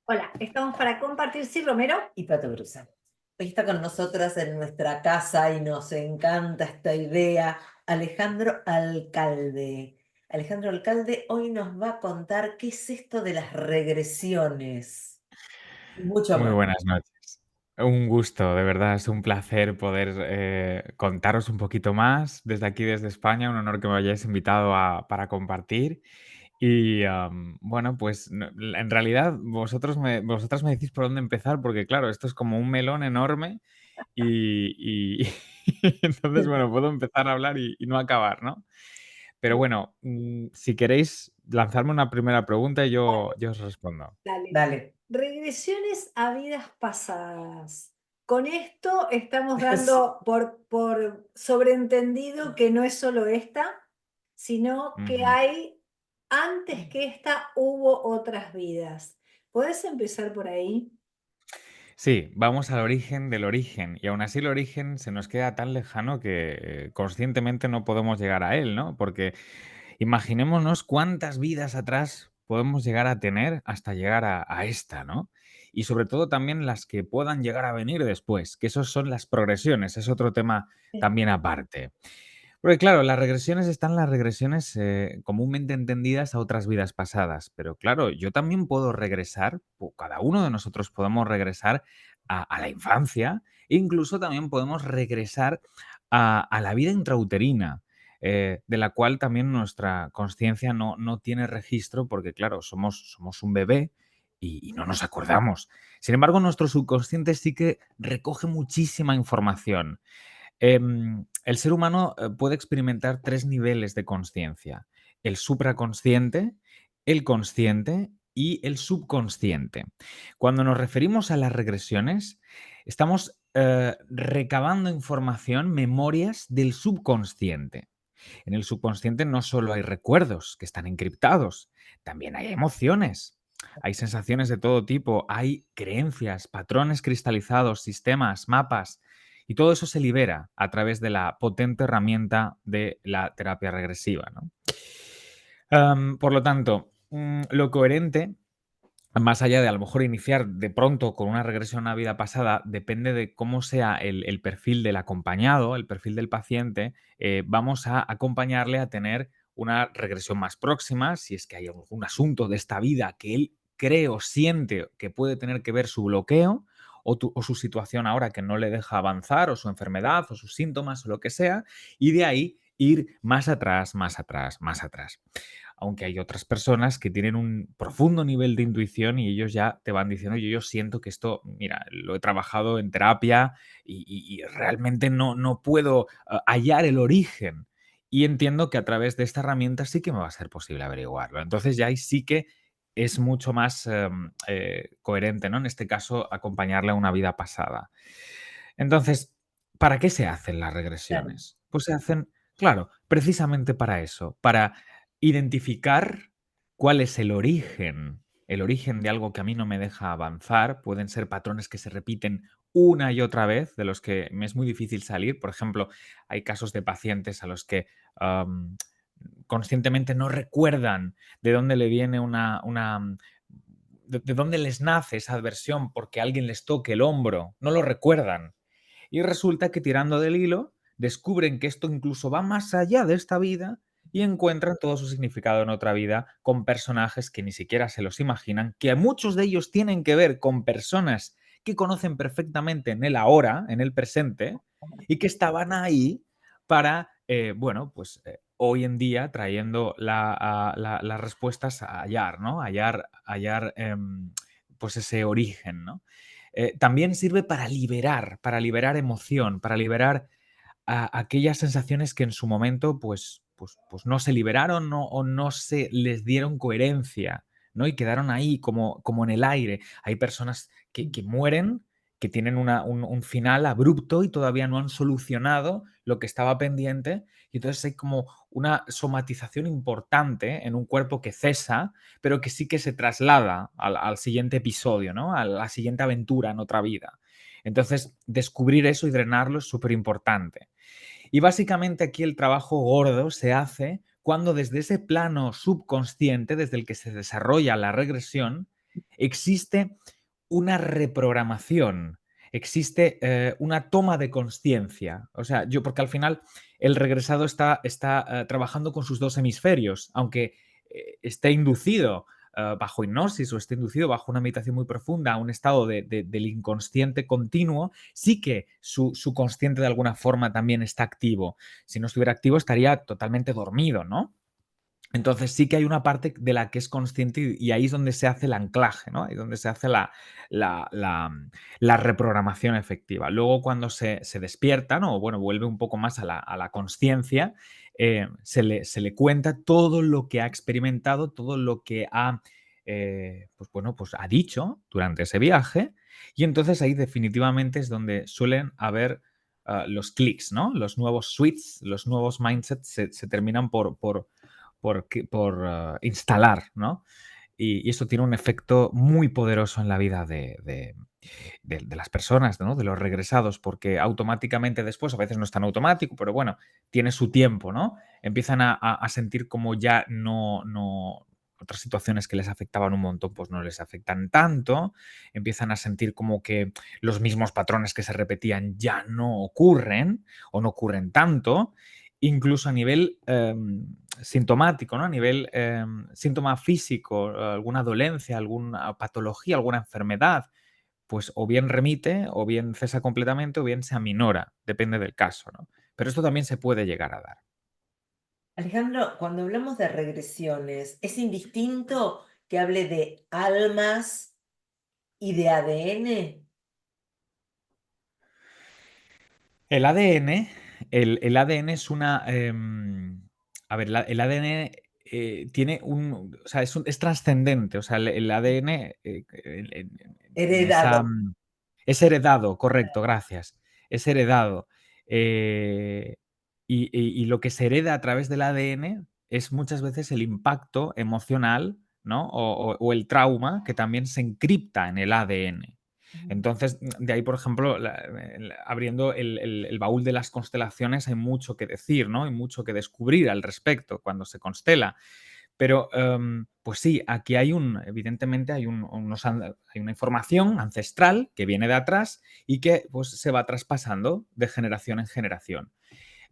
Hola, estamos para compartir, sí, Romero. Y Pato Brusa. Hoy está con nosotras en nuestra casa y nos encanta esta idea, Alejandro Alcalde. Alejandro Alcalde hoy nos va a contar qué es esto de las regresiones y mucho Muy más. buenas noches. Un gusto, de verdad, es un placer poder contaros un poquito más desde aquí, desde España. Un honor que me hayáis invitado para compartir. Y bueno, pues en realidad vosotras me decís por dónde empezar, porque claro, esto es como un melón enorme y entonces, bueno, puedo empezar a hablar y no acabar, ¿no? Pero bueno, si queréis lanzarme una primera pregunta y yo os respondo. Dale. Dale. Regresiones a vidas pasadas. Con esto estamos dando por sobreentendido que no es solo esta, sino que Ujú. hay, antes que esta, hubo otras vidas. ¿Puedes empezar por ahí? Sí, vamos al origen del origen, y aún así el origen se nos queda tan lejano que conscientemente no podemos llegar a él, ¿no? Porque imaginémonos cuántas vidas atrás podemos llegar a tener hasta llegar a esta, ¿no? Y sobre todo también las que puedan llegar a venir después, que esos son las progresiones, es otro tema también aparte. Porque claro, las regresiones están las regresiones comúnmente entendidas a otras vidas pasadas, pero claro, yo también puedo regresar, o cada uno de nosotros podemos regresar a la infancia, e incluso también podemos regresar a la vida intrauterina, de la cual también nuestra conciencia no tiene registro, porque claro, somos un bebé y no nos acordamos. Sin embargo, nuestro subconsciente sí que recoge muchísima información. El ser humano puede experimentar tres niveles de conciencia: el supraconsciente, el consciente y el subconsciente. Cuando nos referimos a las regresiones, estamos recabando información, memorias del subconsciente. En el subconsciente no solo hay recuerdos que están encriptados, también hay emociones, hay sensaciones de todo tipo, hay creencias, patrones cristalizados, sistemas, mapas, y todo eso se libera a través de la potente herramienta de la terapia regresiva, ¿no? Por lo tanto, lo coherente, más allá de a lo mejor iniciar de pronto con una regresión a una vida pasada, depende de cómo sea el perfil del acompañado, el perfil del paciente. Vamos a acompañarle a tener una regresión más próxima, si es que hay algún asunto de esta vida que él cree o siente que puede tener que ver su bloqueo o su situación ahora que no le deja avanzar, o su enfermedad, o sus síntomas, o lo que sea, y de ahí ir más atrás, más atrás, más atrás. Aunque hay otras personas que tienen un profundo nivel de intuición y ellos ya te van diciendo: yo siento que esto, mira, lo he trabajado en terapia y realmente no puedo hallar el origen. Y entiendo que a través de esta herramienta sí que me va a ser posible averiguarlo. Entonces ya ahí sí que es mucho más coherente, ¿no? En este caso, acompañarle a una vida pasada. Entonces, ¿para qué se hacen las Claro. regresiones? Pues se hacen, claro, precisamente para eso, para identificar cuál es el origen de algo que a mí no me deja avanzar. Pueden ser patrones que se repiten una y otra vez, de los que me es muy difícil salir. Por ejemplo, hay casos de pacientes a los que am, conscientemente no recuerdan de dónde le viene de dónde les nace esa adversión porque alguien les toque el hombro, no lo recuerdan. Y resulta que tirando del hilo descubren que esto incluso va más allá de esta vida y encuentran todo su significado en otra vida con personajes que ni siquiera se los imaginan, que muchos de ellos tienen que ver con personas que conocen perfectamente en el ahora, en el presente, y que estaban ahí para, bueno, pues hoy en día trayendo las respuestas a hallar, ¿no? Hallar pues ese origen, ¿no? También sirve para liberar emoción, para liberar aquellas sensaciones que en su momento pues no se liberaron o no se les dieron coherencia, ¿no? Y quedaron ahí como en el aire. Hay personas que mueren, que tienen un final abrupto y todavía no han solucionado lo que estaba pendiente. Y entonces hay como una somatización importante en un cuerpo que cesa, pero que sí que se traslada al siguiente episodio, ¿no? A la siguiente aventura en otra vida. Entonces, descubrir eso y drenarlo es súper importante. Y básicamente aquí el trabajo gordo se hace cuando desde ese plano subconsciente, desde el que se desarrolla la regresión, existe una reprogramación, existe una toma de conciencia. O sea, porque al final el regresado está trabajando con sus dos hemisferios, aunque esté inducido bajo hipnosis o esté inducido bajo una meditación muy profunda a un estado del inconsciente continuo, sí que su consciente de alguna forma también está activo. Si no estuviera activo estaría totalmente dormido, ¿no? Entonces sí que hay una parte de la que es consciente y ahí es donde se hace el anclaje, ¿no? Ahí es donde se hace la reprogramación efectiva. Luego cuando se despierta, ¿no? O bueno, vuelve un poco más a la conciencia, se le cuenta todo lo que ha experimentado, todo lo que ha, pues bueno, pues ha dicho durante ese viaje y entonces ahí definitivamente es donde suelen haber los clics, ¿no? Los nuevos switches, los nuevos mindsets se terminan por instalar, ¿no? Y eso tiene un efecto muy poderoso en la vida de las personas, ¿no? De los regresados, porque automáticamente después, a veces no es tan automático, pero bueno, tiene su tiempo, ¿no? Empiezan a sentir como ya no otras situaciones que les afectaban un montón, pues no les afectan tanto, empiezan a sentir como que los mismos patrones que se repetían ya no ocurren o no ocurren tanto, incluso a nivel sintomático, ¿no? A nivel síntoma físico, alguna dolencia, alguna patología, alguna enfermedad, pues o bien remite, o bien cesa completamente, o bien se aminora, depende del caso, ¿no? Pero esto también se puede llegar a dar. Alejandro, cuando hablamos de regresiones, ¿es indistinto que hable de almas y de ADN? El ADN, el ADN es una. A ver, el ADN tiene un. O sea, es trascendente. O sea, el ADN en esa. Heredado. Es heredado, correcto, gracias. Es heredado. Eh, y lo que se hereda a través del ADN es muchas veces el impacto emocional, ¿no? O el trauma que también se encripta en el ADN. Ujú. Entonces, de ahí, por ejemplo, abriendo el baúl de las constelaciones hay mucho que decir, ¿no? Hay mucho que descubrir al respecto cuando se constela. Pero, pues sí, aquí evidentemente hay una información ancestral que viene de atrás y que pues, se va traspasando de generación en generación.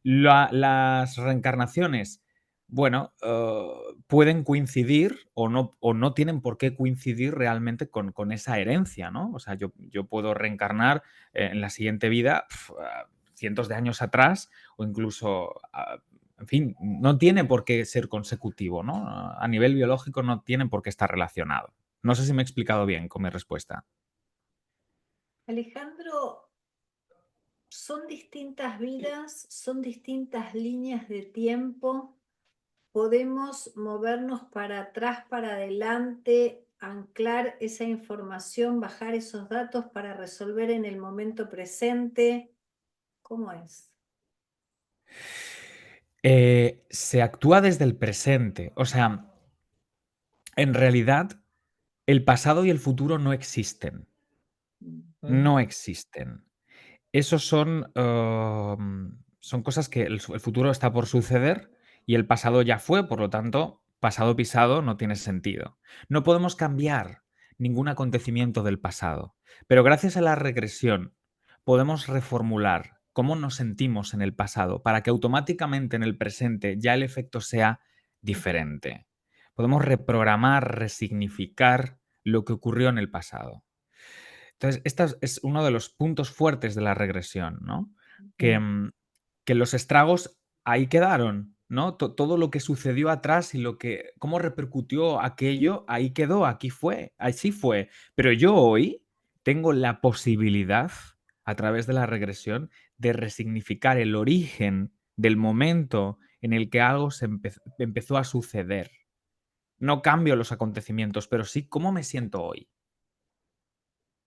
Las reencarnaciones, bueno, pueden coincidir o no tienen por qué coincidir realmente con esa herencia, ¿no? O sea, yo puedo reencarnar en la siguiente vida cientos de años atrás o incluso, en fin, no tiene por qué ser consecutivo, ¿no? A nivel biológico no tienen por qué estar relacionado. No sé si me he explicado bien con mi respuesta. Alejandro, son distintas vidas, son distintas líneas de tiempo. Podemos movernos para atrás, para adelante, anclar esa información, bajar esos datos para resolver en el momento presente. ¿Cómo es? Se actúa desde el presente. O sea, en realidad, el pasado y el futuro no existen. Ujú. No existen. Esos son cosas que el futuro está por suceder y el pasado ya fue, por lo tanto, pasado pisado no tiene sentido. No podemos cambiar ningún acontecimiento del pasado, pero gracias a la regresión podemos reformular cómo nos sentimos en el pasado para que automáticamente en el presente ya el efecto sea diferente. Podemos reprogramar, resignificar lo que ocurrió en el pasado. Entonces, este es uno de los puntos fuertes de la regresión, ¿no? Que, Ujú. que los estragos ahí quedaron, ¿no? Todo lo que sucedió atrás y cómo repercutió aquello, ahí quedó, aquí fue, así fue. Pero yo hoy tengo la posibilidad, a través de la regresión, de resignificar el origen del momento en el que algo empezó a suceder. No cambio los acontecimientos, pero sí cómo me siento hoy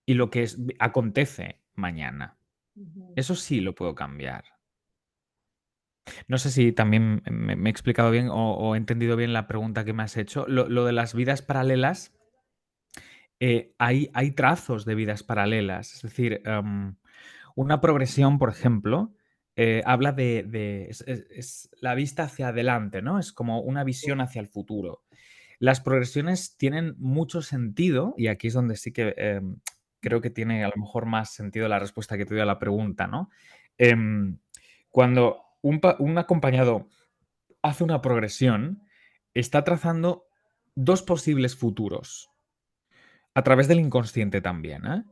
y lo que acontece mañana. Ujú. Eso sí lo puedo cambiar. No sé si también me he explicado bien o he entendido bien la pregunta que me has hecho. Lo de las vidas paralelas, hay trazos de vidas paralelas. Es decir, una progresión, por ejemplo, habla es la vista hacia adelante, ¿no? Es como una visión hacia el futuro. las progresiones tienen mucho sentido, y aquí es donde sí que creo que tiene a lo mejor más sentido la respuesta que te doy a la pregunta, ¿no? Em, Cuando un acompañado hace una progresión, está trazando dos posibles futuros, a través del inconsciente también, ¿eh?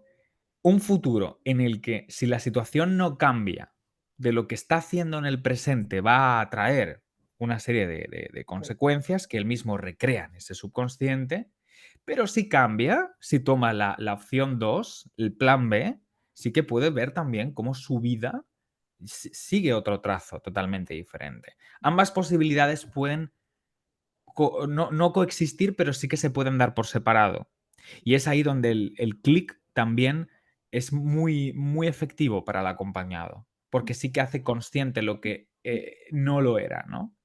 Un futuro en el que, si la situación no cambia, de lo que está haciendo en el presente va a traer una serie de consecuencias que él mismo recrea en ese subconsciente, pero si cambia, si toma la opción 2, el plan B, sí que puede ver también cómo su vida sigue otro trazo totalmente diferente. Ambas posibilidades pueden no coexistir, pero sí que se pueden dar por separado. Y es ahí donde el clic también es muy, muy efectivo para el acompañado, porque sí que hace consciente lo que no lo era, ¿no?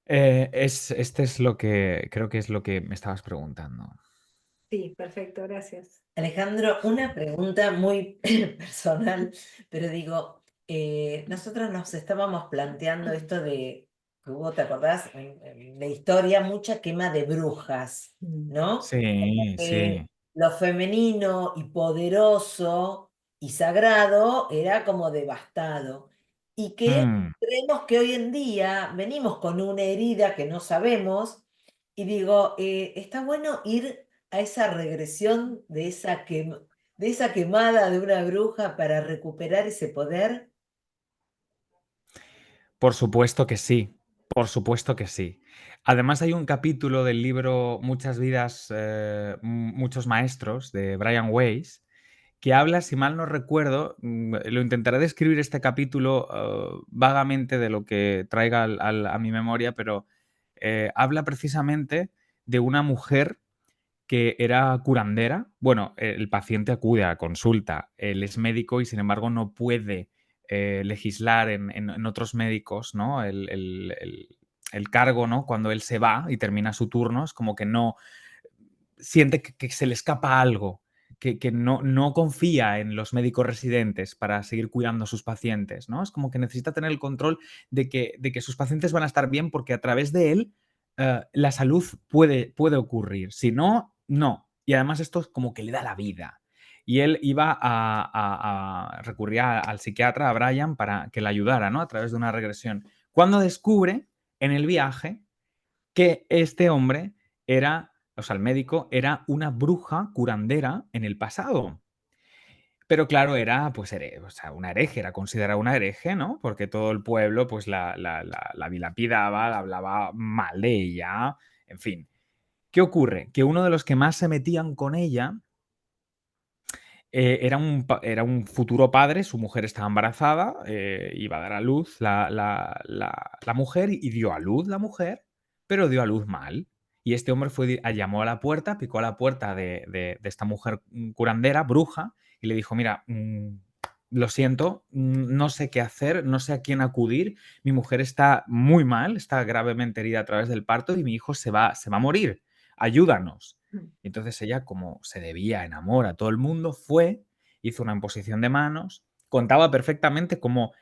Este es lo que creo que es lo que me estabas preguntando. Sí, perfecto, gracias. Alejandro, una pregunta muy personal, pero digo, nosotros nos estábamos planteando esto de que hubo, ¿te acordás? En la historia, mucha quema de brujas, ¿no? Sí, sí. Lo femenino y poderoso y sagrado era como devastado. Y que Mm. creemos que hoy en día venimos con una herida que no sabemos, y digo, está bueno ir a esa regresión de esa quemada de una bruja para recuperar ese poder. Por supuesto que sí, por supuesto que sí. Además, hay un capítulo del libro Muchas vidas, muchos maestros, de Brian Weiss, que habla, si mal no recuerdo, lo intentaré describir este capítulo vagamente de lo que traiga a mi memoria, pero habla precisamente de una mujer que era curandera. Bueno, el paciente acude a consulta, él es médico y sin embargo no puede legislar en otros médicos, ¿no? El cargo, ¿no? Cuando él se va y termina su turno, es como que no siente que se le escapa algo, que no confía en los médicos residentes para seguir cuidando a sus pacientes, ¿no? Es como que necesita tener el control de que sus pacientes van a estar bien porque a través de él la salud puede ocurrir. Si no, no. Y además esto es como que le da la vida. Y él iba a recurrir al psiquiatra, a Brian, para que le ayudara, ¿no? A través de una regresión. Cuando descubre en el viaje que este hombre era, o sea, el médico era una bruja curandera en el pasado. Pero claro, era pues o sea, una hereje, era considerada una hereje, ¿no? Porque todo el pueblo pues la dilapidaba, la hablaba mal de ella, en fin. ¿Qué ocurre? Que uno de los que más se metían con ella era un futuro padre, su mujer estaba embarazada, iba a dar a luz la mujer y dio a luz la mujer, pero dio a luz mal. Y este hombre llamó a la puerta, picó a la puerta de esta mujer curandera, bruja, y le dijo, mira, lo siento, no sé qué hacer, no sé a quién acudir, mi mujer está muy mal, está gravemente herida a través del parto y mi hijo se va a morir, ayúdanos. Y entonces ella, como se debía en amor a todo el mundo, hizo una imposición de manos, contaba perfectamente cómo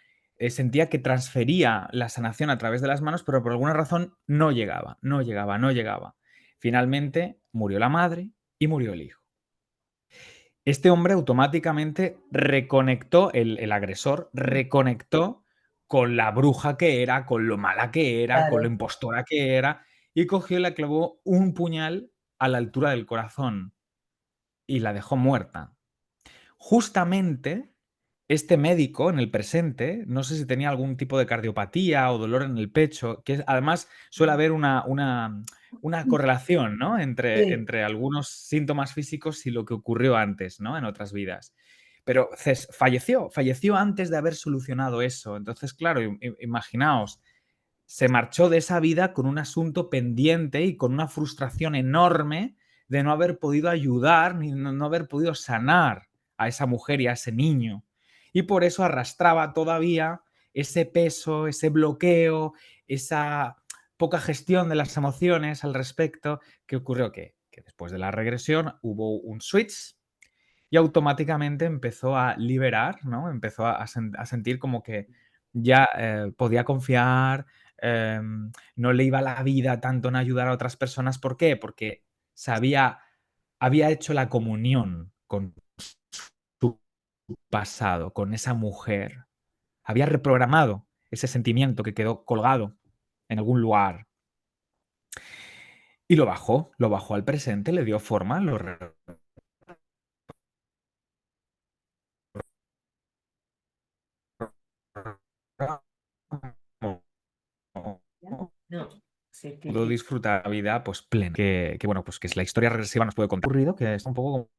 sentía que transfería la sanación a través de las manos, pero por alguna razón no llegaba, no llegaba, no llegaba. Finalmente murió la madre y murió el hijo. Este hombre automáticamente reconectó, el agresor reconectó con la bruja que era, con lo mala que era, con lo Claro. impostora que era, y cogió y le clavó un puñal a la altura del corazón y la dejó muerta. Justamente este médico en el presente, no sé si tenía algún tipo de cardiopatía o dolor en el pecho, que además suele haber una correlación, ¿no? Sí. Entre algunos síntomas físicos y lo que ocurrió antes, ¿no? En otras vidas. Pero falleció antes de haber solucionado eso. Entonces, claro, imaginaos, se marchó de esa vida con un asunto pendiente y con una frustración enorme de no haber podido ayudar ni no haber podido sanar a esa mujer y a ese niño. Y por eso arrastraba todavía ese peso, ese bloqueo, esa poca gestión de las emociones al respecto. ¿Qué ocurrió? Que después de la regresión hubo un switch y automáticamente empezó a liberar, ¿no? Empezó a sentir como que ya podía confiar, no le iba la vida tanto en ayudar a otras personas. ¿Por qué? Porque había hecho la comunión con su pasado, con esa mujer. Había reprogramado ese sentimiento que quedó colgado en algún lugar y lo bajó al presente, le dio forma, lo No, sí, pudo disfrutar la vida pues plena. Que bueno, pues que es la historia regresiva nos puede contar. Ocurrido que es un poco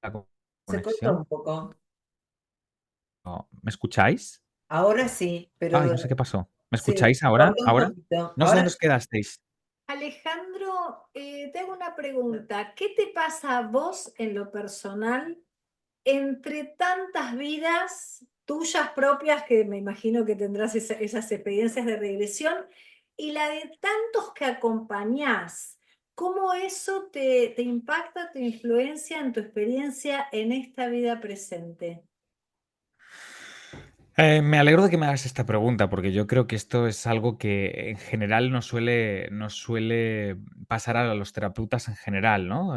como la se corta un conexión. poco. ¿Me escucháis? Ahora sí, Ay, pero no sé qué pasó. ¿Me sí, escucháis ahora? corta un ¿Ahora? poquito. No sé Ahora dónde os quedasteis. Alejandro, te hago una pregunta. ¿Qué te pasa a vos en lo personal entre tantas vidas tuyas propias, que me imagino que tendrás esas experiencias de regresión, y la de tantos que acompañás? ¿Cómo eso te impacta, te influencia en tu experiencia en esta vida presente? Me alegro de que me hagas esta pregunta, porque yo creo que esto es algo que en general nos suele pasar a los terapeutas en general, ¿no?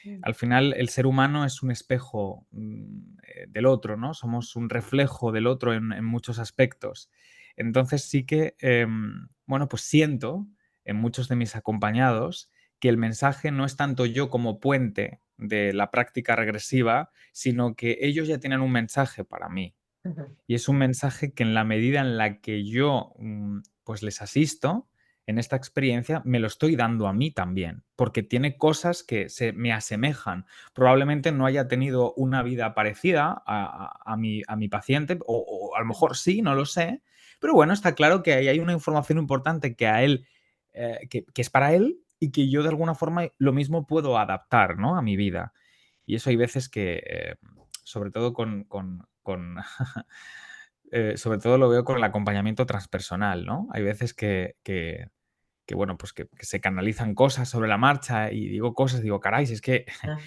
Mm. Al final, el ser humano es un espejo del otro, ¿no? Somos un reflejo del otro en muchos aspectos. Entonces sí que, bueno, pues siento en muchos de mis acompañados que el mensaje no es tanto yo como puente de la práctica regresiva, sino que ellos ya tienen un mensaje para mí. Ujú. Y es un mensaje que en la medida en la que yo, pues les asisto en esta experiencia, me lo estoy dando a mí también, porque tiene cosas que se me asemejan. Probablemente no haya tenido una vida parecida a mi paciente, o a lo mejor sí, no lo sé, pero bueno, está claro que ahí hay una información importante que a él, que es para él y que yo de alguna forma lo mismo puedo adaptar, ¿no? A mi vida. Y eso hay veces que, sobre todo sobre todo lo veo con el acompañamiento transpersonal, ¿no? Hay veces que, bueno, pues que se canalizan cosas sobre la marcha y digo cosas, digo, caray, si es que Ah,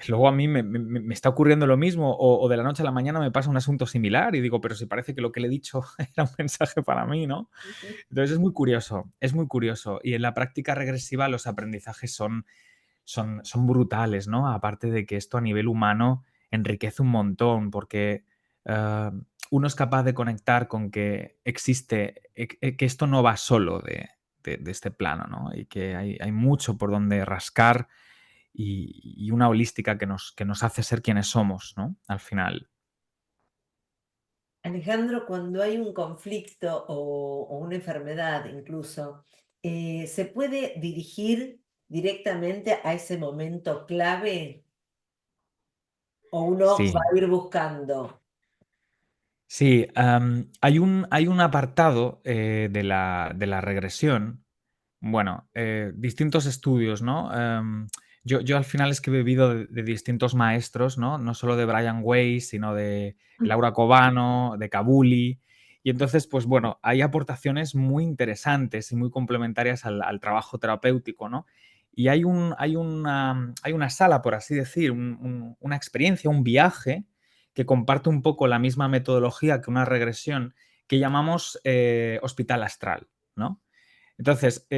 luego a mí me está ocurriendo lo mismo o de la noche a la mañana me pasa un asunto similar y digo, pero si parece que lo que le he dicho era un mensaje para mí, ¿no? ujú. Entonces es muy curioso, es muy curioso. Y en la práctica regresiva los aprendizajes son brutales, ¿no? Aparte de que esto a nivel humano enriquece un montón, porque eh, uno es capaz de conectar con que existe, que esto no va solo de este plano, ¿no? Y que hay mucho por donde rascar y una holística que nos hace ser quienes somos, ¿no? Al final. Alejandro, cuando hay un conflicto o una enfermedad incluso, ¿se puede dirigir directamente a ese momento clave o uno va Sí, a ir buscando? sí. Hay un apartado de la regresión. Bueno, distintos estudios, ¿no? Yo al final es que he bebido de distintos maestros, ¿no? No solo de Brian Weiss, sino de Laura Cobano, de Kabuli. Y entonces, pues bueno, hay aportaciones muy interesantes y muy complementarias al trabajo terapéutico, ¿no? Y hay una sala, por así decir, una experiencia, un viaje que comparte un poco la misma metodología que una regresión que llamamos hospital astral, ¿no? Entonces,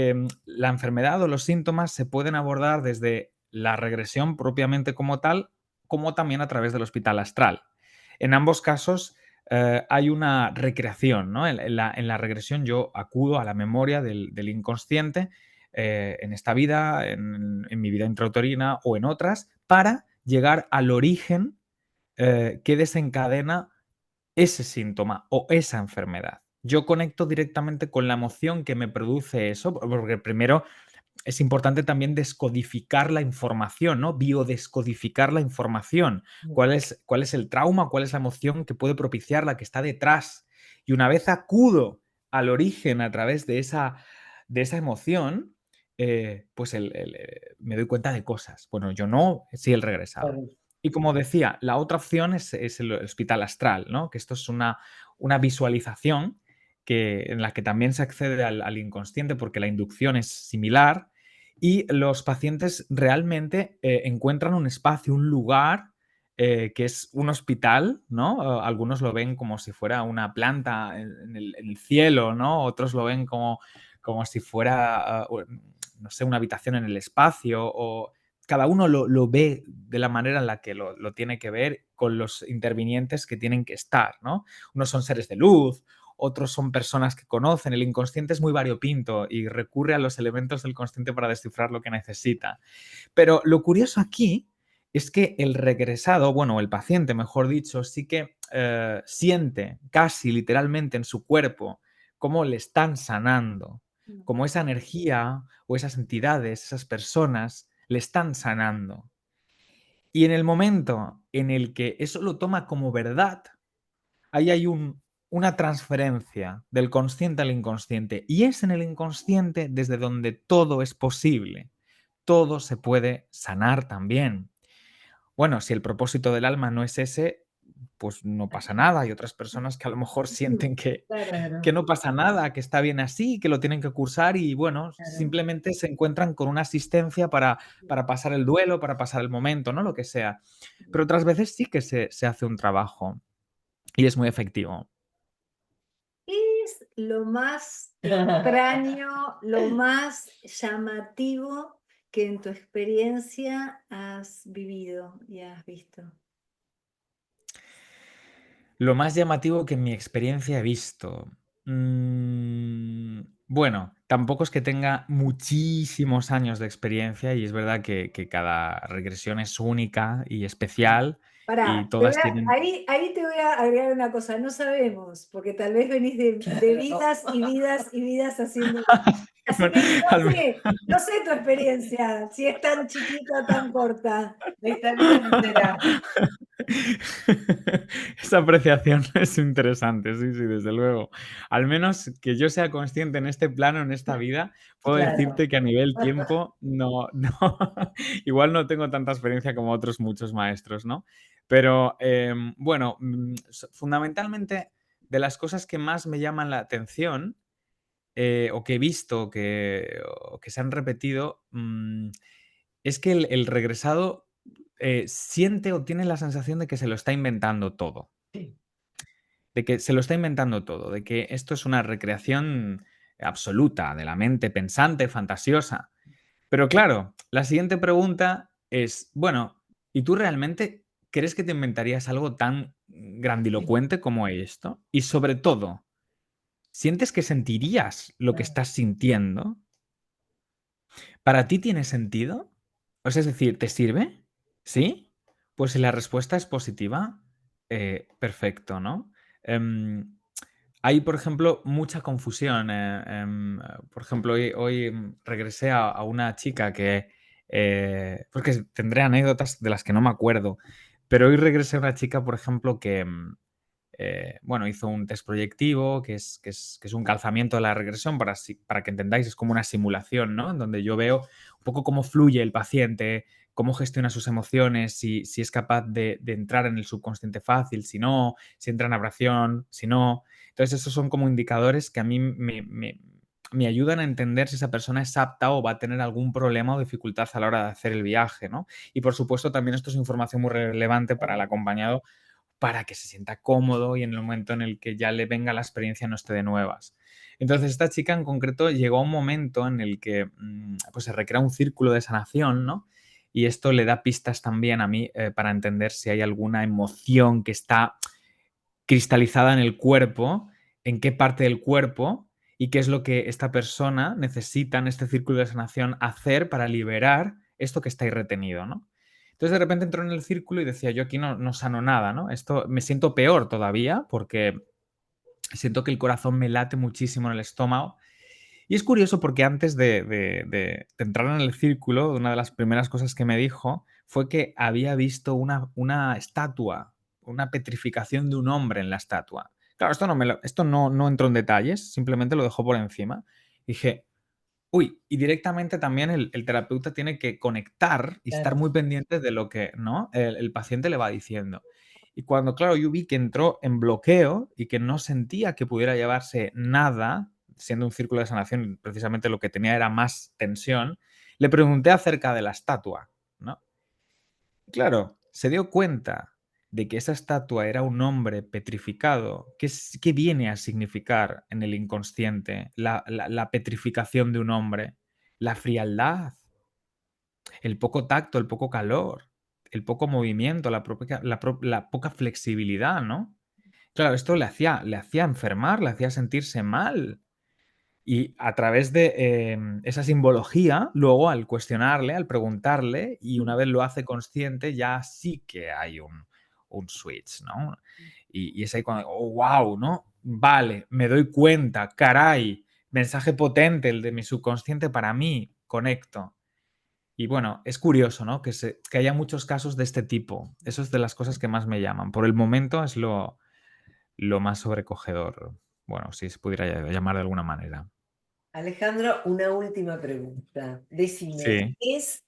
la enfermedad o los síntomas se pueden abordar desde la regresión propiamente como tal, como también a través del hospital astral. En ambos casos hay una recreación, ¿no? En la regresión yo acudo a la memoria del inconsciente en esta vida, en mi vida intrauterina o en otras, para llegar al origen que desencadena ese síntoma o esa enfermedad. Yo conecto directamente con la emoción que me produce eso, porque primero es importante también descodificar la información, ¿no? Biodescodificar la información. ¿Cuál es el trauma? ¿Cuál es la emoción que puede propiciar la que está detrás? Y una vez acudo al origen a través de esa emoción, pues me doy cuenta de cosas. Bueno, yo no, sí el regresado. Claro. Y como decía, la otra opción es el hospital astral, ¿no? Que esto es una visualización en la que también se accede al inconsciente porque la inducción es similar y los pacientes realmente encuentran un espacio, un lugar que es un hospital, ¿no? Algunos lo ven como si fuera una planta en el cielo, ¿no? Otros lo ven como si fuera, no sé, una habitación en el espacio, o cada uno lo ve de la manera en la que lo tiene que ver con los intervinientes que tienen que estar, ¿no? Unos son seres de luz, otros son personas que conocen. El inconsciente es muy variopinto y recurre a los elementos del consciente para descifrar lo que necesita. Pero lo curioso aquí es que el regresado, bueno, el paciente, mejor dicho, sí que siente casi literalmente en su cuerpo cómo le están sanando, como esa energía o esas entidades, esas personas, le están sanando. Y en el momento en el que eso lo toma como verdad, ahí hay una transferencia del consciente al inconsciente. Y es en el inconsciente desde donde todo es posible. Todo se puede sanar también. Bueno, si el propósito del alma no es ese, pues no pasa nada. Hay otras personas que a lo mejor sienten Claro, que no pasa nada, que está bien así, que lo tienen que cursar y bueno, claro. simplemente se encuentran con una asistencia para pasar el duelo, para pasar el momento, ¿no? Lo que sea. Pero otras veces sí que se hace un trabajo y es muy efectivo. ¿Qué es lo más extraño, lo más llamativo que en tu experiencia has vivido y has visto? Lo más llamativo que en mi experiencia he visto. Bueno, tampoco es que tenga muchísimos años de experiencia y es verdad que cada regresión es única y especial y Pará, todas tienen... ahí te voy a agregar una cosa, no sabemos, porque tal vez venís de vidas y vidas y vidas haciendo. Así que Al- no sé tu experiencia, si es tan chiquita o tan corta. De esta vida entera. Esa apreciación es interesante, sí, sí, desde luego. Al menos que yo sea consciente en este plano, en esta vida, puedo Claro. decirte que a nivel tiempo no, igual no tengo tanta experiencia como otros muchos maestros, ¿no? Pero bueno, fundamentalmente de las cosas que más me llaman la atención o que he visto o que se han repetido, es que el regresado siente o tiene la sensación de que se lo está inventando todo, Sí, de que se lo está inventando todo, de que esto es una recreación absoluta de la mente pensante, fantasiosa. Pero claro, la siguiente pregunta es, bueno, ¿y tú realmente crees que te inventarías algo tan sí, grandilocuente como esto? Y sobre todo, ¿sientes que sentirías lo que claro. estás sintiendo? ¿Para ti tiene sentido? O sea, es decir, ¿te sirve? ¿Sí? Pues si la respuesta es positiva, perfecto, ¿no? Em, hay, por ejemplo, mucha confusión. Por ejemplo, hoy regresé a una chica que, porque tendré anécdotas de las que no me acuerdo, pero hoy regresé a una chica, por ejemplo, que, bueno, hizo un test proyectivo, que es un calzamiento de la regresión, para que entendáis, es como una simulación, ¿no? En donde yo veo un poco cómo fluye el paciente, cómo gestiona sus emociones, si es capaz de entrar en el subconsciente fácil, si no, si entra en abrasión, si no. Entonces, esos son como indicadores que a mí me ayudan a entender si esa persona es apta o va a tener algún problema o dificultad a la hora de hacer el viaje, ¿no? Y por supuesto, también esto es información muy relevante para el acompañado para que se sienta cómodo y en el momento en el que ya le venga la experiencia no esté de nuevas. Entonces, esta chica en concreto llegó a un momento en el que pues se recrea un círculo de sanación, ¿no? Y esto le da pistas también a mí para entender si hay alguna emoción que está cristalizada en el cuerpo, en qué parte del cuerpo y qué es lo que esta persona necesita en este círculo de sanación hacer para liberar esto que está ahí retenido, ¿no? Entonces de repente entró en el círculo y decía, yo aquí no sano nada, ¿no? Esto me siento peor todavía porque siento que el corazón me late muchísimo en el estómago. Y es curioso porque antes de entrar en el círculo, una de las primeras cosas que me dijo fue que había visto una estatua, una petrificación de un hombre en la estatua. Claro, esto no entró en detalles, simplemente lo dejó por encima. Dije, uy, y directamente también el terapeuta tiene que conectar y estar Claro. muy pendiente de lo que, ¿no? El paciente le va diciendo. Y cuando, claro, yo vi que entró en bloqueo y que no sentía que pudiera llevarse nada, siendo un círculo de sanación, precisamente lo que tenía era más tensión, le pregunté acerca de la estatua, ¿no? Claro, se dio cuenta de que esa estatua era un hombre petrificado. ¿Qué viene a significar en el inconsciente la petrificación de un hombre? La frialdad, el poco tacto, el poco calor, el poco movimiento, la poca flexibilidad, ¿no? Claro, esto le hacía enfermar, le hacía sentirse mal. Y a través de esa simbología, luego al cuestionarle, al preguntarle, y una vez lo hace consciente, ya sí que hay un switch, ¿no? Y es ahí cuando, oh, wow, ¿no? Vale, me doy cuenta, caray, mensaje potente el de mi subconsciente para mí, conecto. Y bueno, es curioso, ¿no? Que haya muchos casos de este tipo. Eso es de las cosas que más me llaman. Por el momento es lo más sobrecogedor. Bueno, si se pudiera llamar de alguna manera. Alejandro, una última pregunta. Decime, Sí. ¿es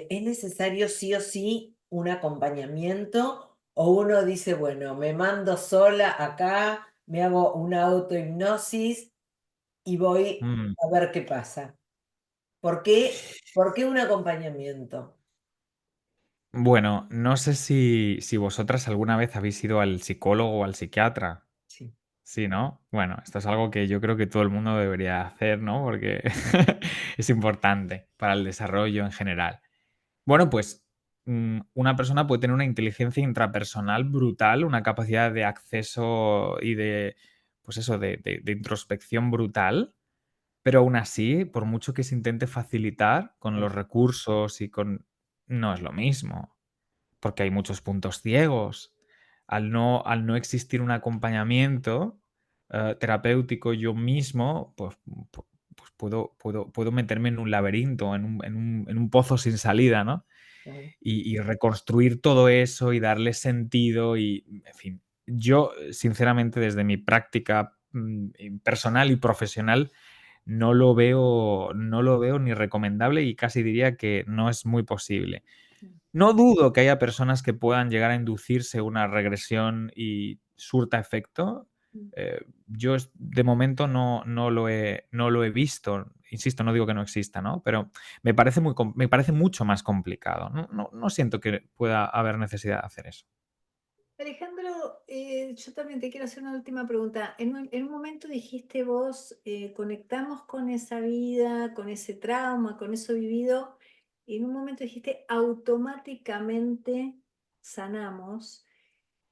necesario sí o sí un acompañamiento o uno dice, bueno, me mando sola acá, me hago una autohipnosis y voy Mm. a ver qué pasa? ¿Por qué un acompañamiento? Bueno, no sé si vosotras alguna vez habéis ido al psicólogo o al psiquiatra. Sí. Sí, ¿no? Bueno, esto es algo que yo creo que todo el mundo debería hacer, ¿no? Porque es importante para el desarrollo en general. Bueno, pues una persona puede tener una inteligencia intrapersonal brutal, una capacidad de acceso y de, pues eso, de introspección brutal, pero aún así, por mucho que se intente facilitar con los recursos y con... No es lo mismo, porque hay muchos puntos ciegos. Al no existir un acompañamiento terapéutico yo mismo, pues puedo meterme en un laberinto, en un pozo sin salida, ¿no? Claro. Y reconstruir todo eso y darle sentido y, en fin, yo sinceramente desde mi práctica personal y profesional no lo veo ni recomendable y casi diría que no es muy posible. No dudo que haya personas que puedan llegar a inducirse una regresión y surta efecto. Yo de momento no lo he visto. Insisto, no digo que no exista, ¿no? Pero me parece mucho más complicado. No siento que pueda haber necesidad de hacer eso. Alejandro, yo también te quiero hacer una última pregunta. En un momento dijiste vos, conectamos con esa vida, con ese trauma, con eso vivido, y en un momento dijiste, automáticamente sanamos.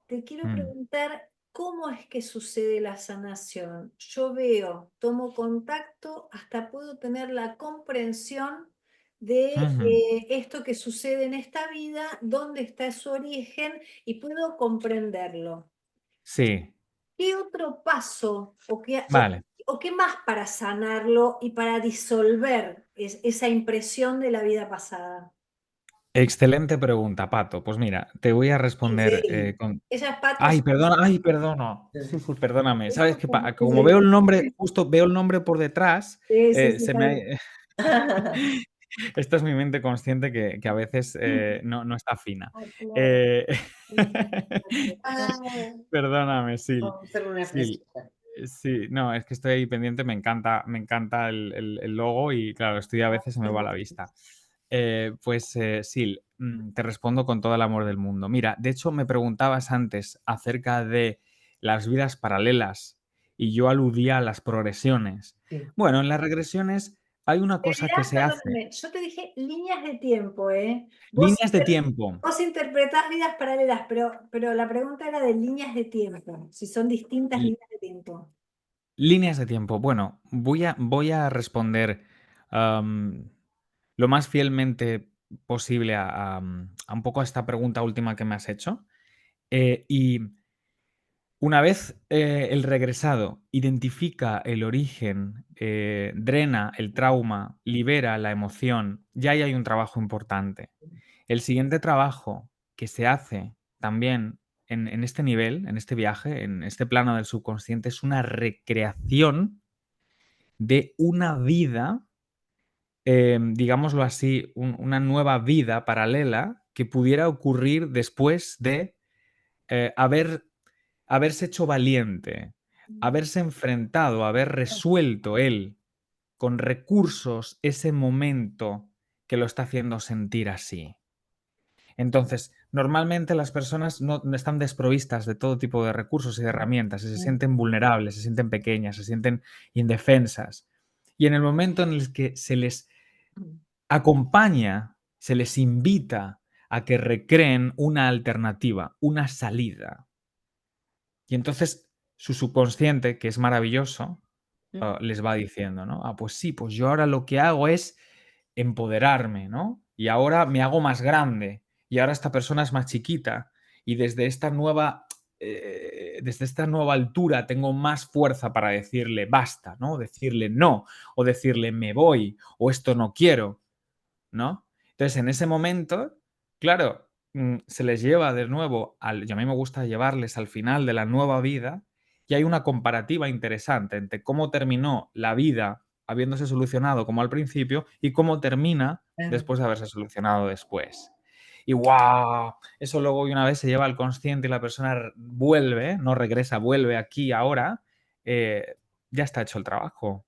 Te quiero Mm. preguntar, ¿cómo es que sucede la sanación? Yo veo, tomo contacto, hasta puedo tener la comprensión de Ujú. esto que sucede en esta vida, dónde está su origen y puedo comprenderlo. Sí, ¿Qué otro paso vale. o qué más para sanarlo y para disolver esa impresión de la vida pasada? Excelente pregunta, Pato. Pues mira, te voy a responder Sí, con... ella es Pato. Ay, perdona, ay, perdona. Perdóname. ¿Sabes qué? Como Sí, veo el nombre, justo veo el nombre por detrás, sí, sí, sí, se está me bien. ha... Esta es mi mente consciente que a veces no está fina. Ah, claro. Eh, Ah, Perdóname, Sil. Vamos a hacer una Sil. fiesta. Sí, no, es que estoy ahí pendiente, me encanta el logo y claro, estoy a veces se me va la vista. Pues Sil, te respondo con todo el amor del mundo. Mira, de hecho me preguntabas antes acerca de las vidas paralelas y yo aludía a las progresiones. Sí. Bueno, en las regresiones hay una cosa que realidad, se hace. perdóname, yo te dije líneas de tiempo, ¿eh? Líneas de tiempo. Vos interpretás vidas paralelas, pero la pregunta era de líneas de tiempo, si son distintas L- líneas de tiempo. Líneas de tiempo. Bueno, voy a responder am, lo más fielmente posible a un poco a esta pregunta última que me has hecho. Y una vez el regresado identifica el origen, drena el trauma, libera la emoción, ya ahí hay un trabajo importante. El siguiente trabajo que se hace también en este nivel, en este viaje, en este plano del subconsciente, es una recreación de una vida, digámoslo así, una nueva vida paralela que pudiera ocurrir después de haberse hecho valiente, haberse enfrentado, haber resuelto él con recursos ese momento que lo está haciendo sentir así. Entonces, normalmente las personas no están desprovistas de todo tipo de recursos y de herramientas y se sienten vulnerables, se sienten pequeñas, se sienten indefensas. Y en el momento en el que se les acompaña, se les invita a que recreen una alternativa, una salida. Y entonces su subconsciente, que es maravilloso, les va diciendo, ¿no? Ah, pues sí, pues yo ahora lo que hago es empoderarme, ¿no? Y ahora me hago más grande, y ahora esta persona es más chiquita, y desde esta nueva altura tengo más fuerza para decirle basta, ¿no? Decirle no, o decirle me voy, o esto no quiero, ¿no? Entonces, en ese momento, claro, se les lleva de nuevo y a mí me gusta llevarles al final de la nueva vida, y hay una comparativa interesante entre cómo terminó la vida habiéndose solucionado como al principio y cómo termina después de haberse solucionado después. Y ¡guau! Eso luego una vez se lleva al consciente y la persona vuelve, no regresa, vuelve aquí ahora, ya está hecho el trabajo.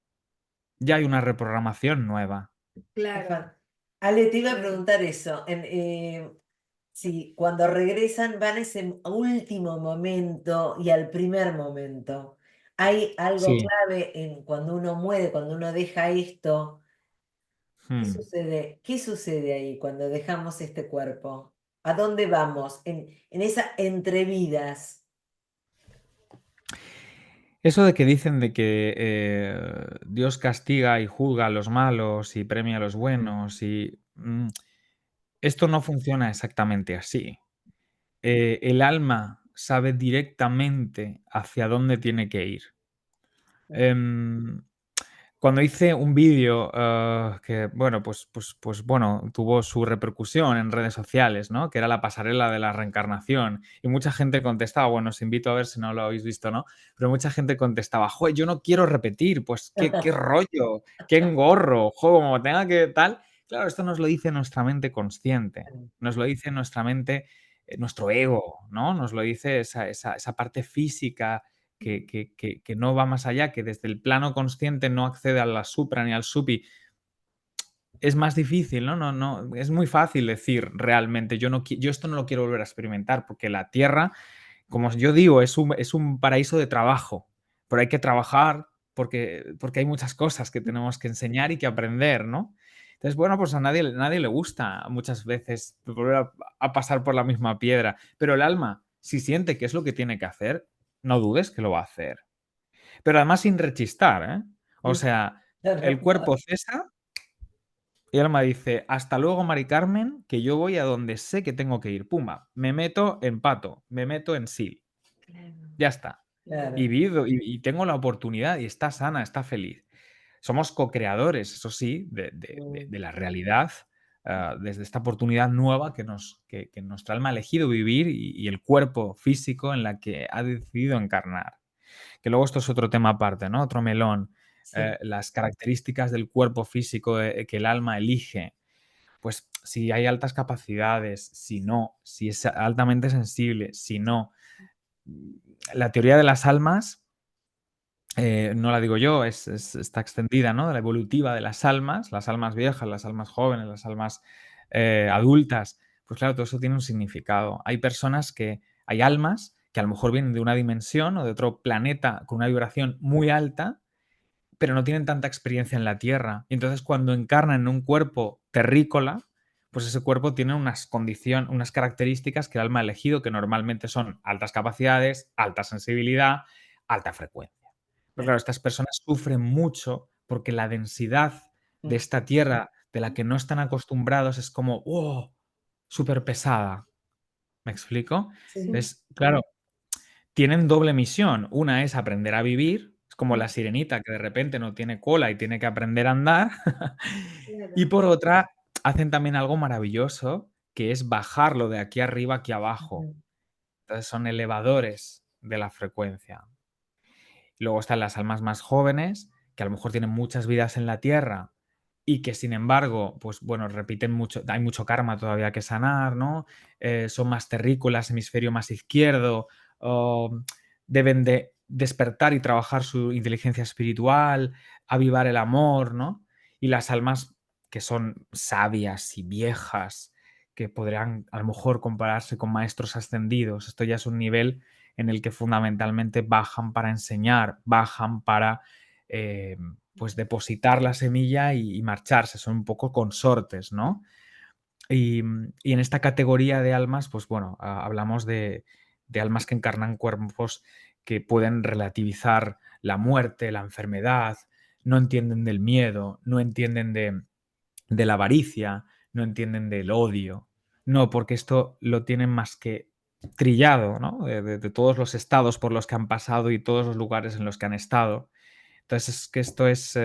Ya hay una reprogramación nueva. Claro. Ale, te iba a Claro. preguntar eso. Si cuando regresan van a ese último momento y al primer momento, ¿hay algo Sí. clave en cuando uno muere, cuando uno deja esto? ¿Qué Hmm. sucede? ¿Qué sucede ahí cuando dejamos este cuerpo? ¿A dónde vamos? En esa entrevidas. Eso de que dicen de que Dios castiga y juzga a los malos y premia a los buenos esto no funciona exactamente así. El alma sabe directamente hacia dónde tiene que ir. Em, Cuando hice un vídeo, que bueno, pues bueno, tuvo su repercusión en redes sociales, ¿no? Que era la pasarela de la reencarnación. Y mucha gente contestaba, bueno, os invito a ver si no lo habéis visto, ¿no? Pero mucha gente contestaba, joder, yo no quiero repetir, pues qué rollo, qué engorro, joder, como tenga que tal. Claro, esto nos lo dice nuestra mente consciente, nos lo dice nuestra mente, nuestro ego, ¿no? Nos lo dice esa parte física que no va más allá, que desde el plano consciente no accede a la supra ni al supi. Es más difícil, ¿no? No, es muy fácil decir realmente, yo esto no lo quiero volver a experimentar, porque la Tierra, como yo digo, es un paraíso de trabajo, pero hay que trabajar porque hay muchas cosas que tenemos que enseñar y que aprender, ¿no? Entonces, bueno, pues a nadie le gusta muchas veces volver a pasar por la misma piedra, pero el alma, si siente que es lo que tiene que hacer, no dudes que lo va a hacer. Pero además sin rechistar, ¿eh? O sea, el cuerpo cesa y el alma dice: "Hasta luego, Mari Carmen, que yo voy a donde sé que tengo que ir". Pumba, me meto en Pato, me meto en Sil. Claro. Ya está. Claro. Y vivo y tengo la oportunidad y está sana, está feliz. Somos co-creadores, eso sí, de la realidad, desde esta oportunidad nueva que nuestra alma ha elegido vivir y el cuerpo físico en la que ha decidido encarnar. Que luego esto es otro tema aparte, ¿no? Otro melón. Sí. Las características del cuerpo físico que el alma elige. Pues si hay altas capacidades, si no, si es altamente sensible, si no. La teoría de las almas, no la digo yo, está extendida, ¿no? De la evolutiva de las almas viejas, las almas jóvenes, las almas adultas. Pues claro, todo eso tiene un significado. Hay almas que a lo mejor vienen de una dimensión o de otro planeta con una vibración muy alta, pero no tienen tanta experiencia en la Tierra. Y entonces cuando encarnan en un cuerpo terrícola, pues ese cuerpo tiene unas características que el alma ha elegido, que normalmente son altas capacidades, alta sensibilidad, alta frecuencia. Pero claro, estas personas sufren mucho porque la densidad de esta Tierra de la que no están acostumbrados es como, ¡oh!, súper pesada. ¿Me explico? Sí. Entonces, claro, tienen doble misión. Una es aprender a vivir, es como la sirenita que de repente no tiene cola y tiene que aprender a andar. Y Claro. por otra, hacen también algo maravilloso, que es bajarlo de aquí arriba aquí abajo. Entonces son elevadores de la frecuencia. Luego están las almas más jóvenes, que a lo mejor tienen muchas vidas en la Tierra y que sin embargo, pues bueno, repiten mucho, hay mucho karma todavía que sanar, ¿no? Son más terrícolas, hemisferio más izquierdo, o deben de despertar y trabajar su inteligencia espiritual, avivar el amor, ¿no? Y las almas que son sabias y viejas, que podrían a lo mejor compararse con maestros ascendidos. Esto ya es un nivel en el que fundamentalmente bajan para enseñar, bajan para pues depositar la semilla y marcharse, son un poco consortes, ¿no? Y en esta categoría de almas, pues bueno, hablamos de almas que encarnan cuerpos que pueden relativizar la muerte, la enfermedad, no entienden del miedo, no entienden de la avaricia, no entienden del odio. No, porque esto lo tienen más que trillado, ¿no? De todos los estados por los que han pasado y todos los lugares en los que han estado. Entonces, es que esto es,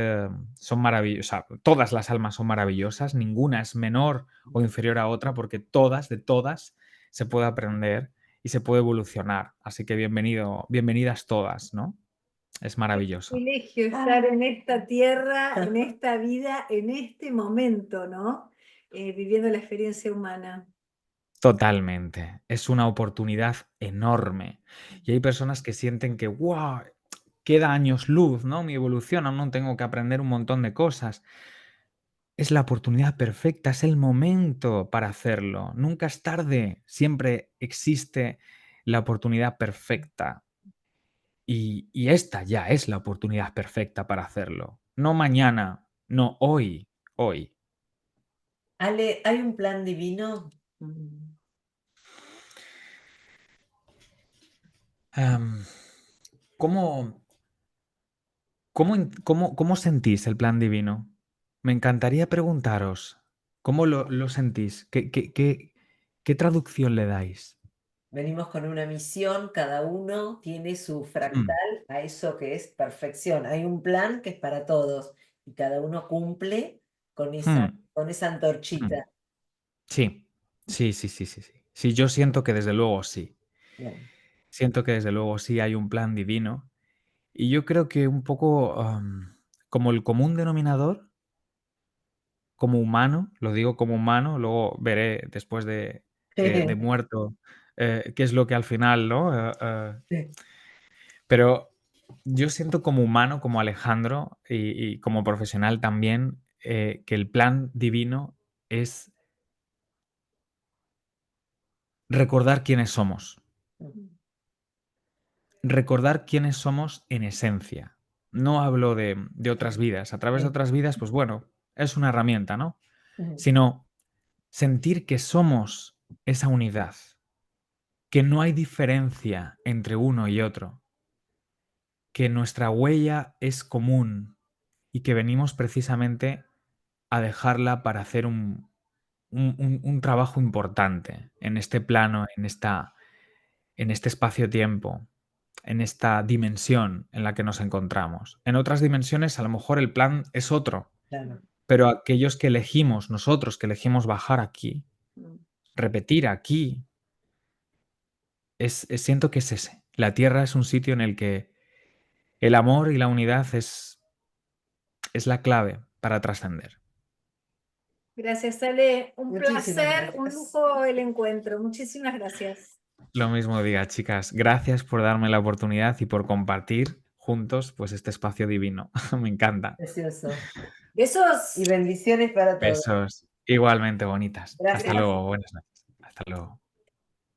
son maravillosas, todas las almas son maravillosas, ninguna es menor o inferior a otra, porque todas, de todas, se puede aprender y se puede evolucionar. Así que bienvenidas todas, ¿no? Es maravilloso. Privilegio estar en esta tierra, en esta vida, en este momento, ¿no? Viviendo la experiencia humana. Totalmente. Es una oportunidad enorme. Y hay personas que sienten que, wow, queda años luz, ¿no? Mi evolución, aún no tengo que aprender un montón de cosas. Es la oportunidad perfecta, es el momento para hacerlo. Nunca es tarde, siempre existe la oportunidad perfecta. Y esta ya es la oportunidad perfecta para hacerlo. No mañana, no hoy, hoy. Ale, ¿hay un plan divino? Am, ¿cómo, cómo sentís el plan divino? Me encantaría preguntaros, ¿cómo lo sentís? ¿Qué traducción le dais? Venimos con una misión, cada uno tiene su Mm, fractal a eso que es perfección. Hay un plan que es para todos y cada uno cumple mm, con esa mm. antorchita. Sí, sí, sí, sí, sí, sí. Sí, yo siento que desde luego sí. Bien. Siento que desde luego sí hay un plan divino. Y yo creo que un poco como el común denominador, como humano, lo digo como humano, luego veré después de muerto qué es lo que al final, ¿no? Sí, Pero yo siento como humano, como Alejandro y como profesional también, que el plan divino es recordar quiénes somos. Recordar quiénes somos en esencia. No hablo de otras vidas. A través de sí. otras vidas, pues bueno, es una herramienta, ¿no? Ujú. Sino sentir que somos esa unidad, que no hay diferencia entre uno y otro, que nuestra huella es común y que venimos precisamente a dejarla para hacer un trabajo importante en este plano, en este espacio-tiempo, en esta dimensión en la que nos encontramos. En otras dimensiones a lo mejor el plan es otro, Claro. pero aquellos que elegimos, nosotros que elegimos bajar aquí, repetir aquí, siento que es ese. La Tierra es un sitio en el que el amor y la unidad es la clave para trascender. Gracias, Ale. Un Muchísimas placer, un gracias. lujo el encuentro. Muchísimas gracias. Lo mismo diga, chicas. Gracias por darme la oportunidad y por compartir juntos pues este espacio divino. Me encanta. Precioso. Besos. Y bendiciones para todos. Besos igualmente bonitas. Hasta Gracias. luego. Buenas noches. Hasta luego.